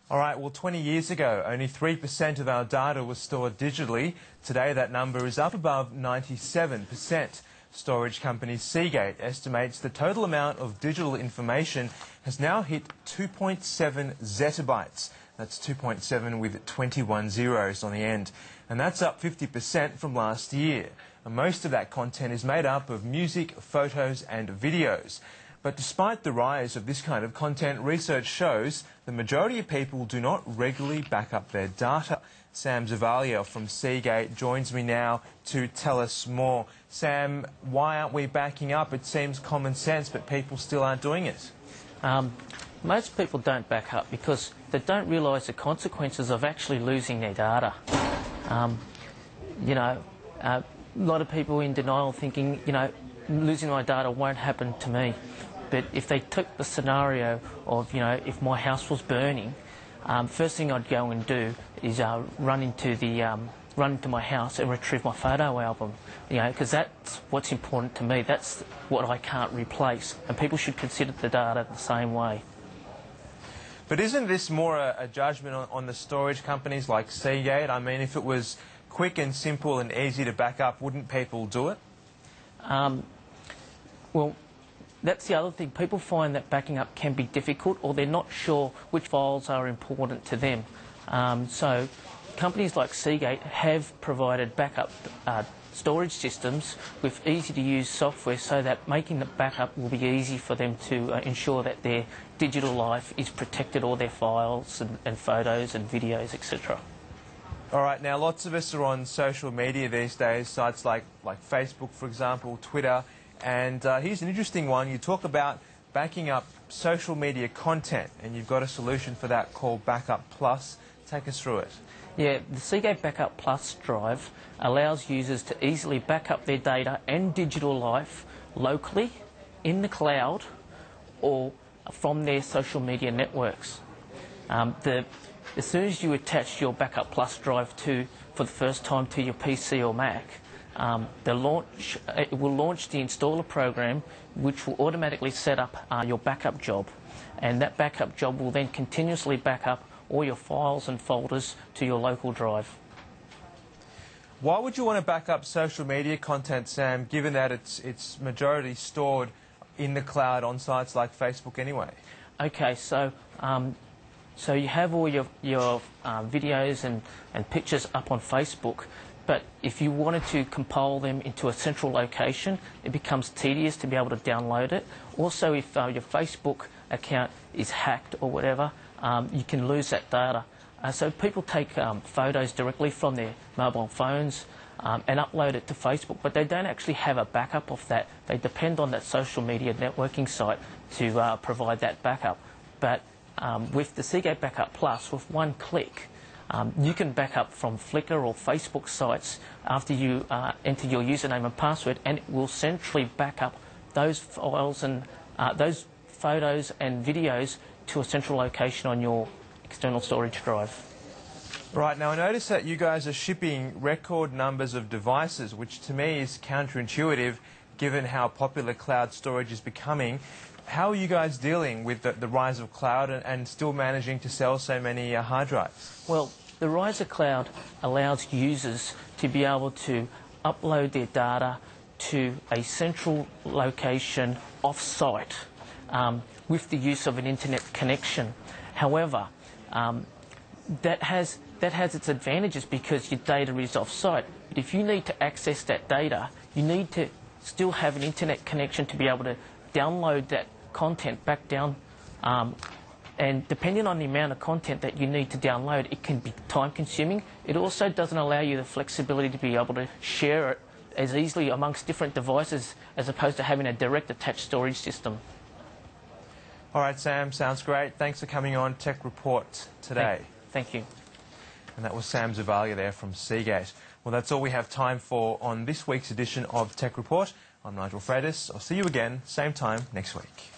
All right, well, 20 years ago, only 3% of our data was stored digitally. Today, that number is up above 97%. Storage company Seagate estimates the total amount of digital information has now hit 2.7 zettabytes. That's 2.7 with 21 zeros on the end. And that's up 50% from last year. And most of that content is made up of music, photos and videos. But despite the rise of this kind of content, research shows the majority of people do not regularly back up their data. Sam Zavaglia from Seagate joins me now to tell us more. Sam, why aren't we backing up? It seems common sense, but people still aren't doing it. Most people don't back up because they don't realise the consequences of actually losing their data. A lot of people in denial thinking, losing my data won't happen to me. But if they took the scenario of, if my house was burning, first thing I'd go and do is run into my house and retrieve my photo album, because that's what's important to me. That's what I can't replace, and people should consider the data the same way. But isn't this more a judgment on the storage companies like Seagate? I mean, if it was quick and simple and easy to back up, wouldn't people do it? Well, that's the other thing. People find that backing up can be difficult, or they're not sure which files are important to them. So companies like Seagate have provided backup storage systems with easy-to-use software so that making the backup will be easy for them to ensure that their digital life is protected, all their files and photos and videos, etc. All right, now lots of us are on social media these days, sites like Facebook, for example, Twitter. And here's an interesting one. You talk about backing up social media content, and you've got a solution for that called Backup Plus. Take us through it. Yeah, the Seagate Backup Plus drive allows users to easily back up their data and digital life locally, in the cloud, or from their social media networks. As soon as you attach your Backup Plus drive for the first time to your PC or Mac, it will launch the installer program, which will automatically set up your backup job, and that backup job will then continuously back up all your files and folders to your local drive. Why would you want to back up social media content, Sam, given that it's majority stored in the cloud on sites like Facebook anyway? Okay, so you have all your videos and pictures up on Facebook. But if you wanted to compile them into a central location, it becomes tedious to be able to download it. Also, if your Facebook account is hacked or whatever, you can lose that data. So people take photos directly from their mobile phones and upload it to Facebook, but they don't actually have a backup of that. They depend on that social media networking site to provide that backup. But with the Seagate Backup Plus, with one click, you can back up from Flickr or Facebook sites after you enter your username and password, and it will centrally back up those files and those photos and videos to a central location on your external storage drive. Right, now I notice that you guys are shipping record numbers of devices, which to me is counterintuitive given how popular cloud storage is becoming. How are you guys dealing with the rise of cloud and still managing to sell so many hard drives? Well, the rise of cloud allows users to be able to upload their data to a central location off-site with the use of an internet connection. However, that has its advantages because your data is off-site. But if you need to access that data, you need to still have an internet connection to be able to download that content back down, and depending on the amount of content that you need to download, it can be time-consuming. It also doesn't allow you the flexibility to be able to share it as easily amongst different devices as opposed to having a direct attached storage system. All right, Sam, sounds great. Thanks for coming on Tech Report today. Thank you. And that was Sam Zavaglia there from Seagate. Well, that's all we have time for on this week's edition of Tech Report. I'm Nigel Freitas. I'll see you again, same time next week.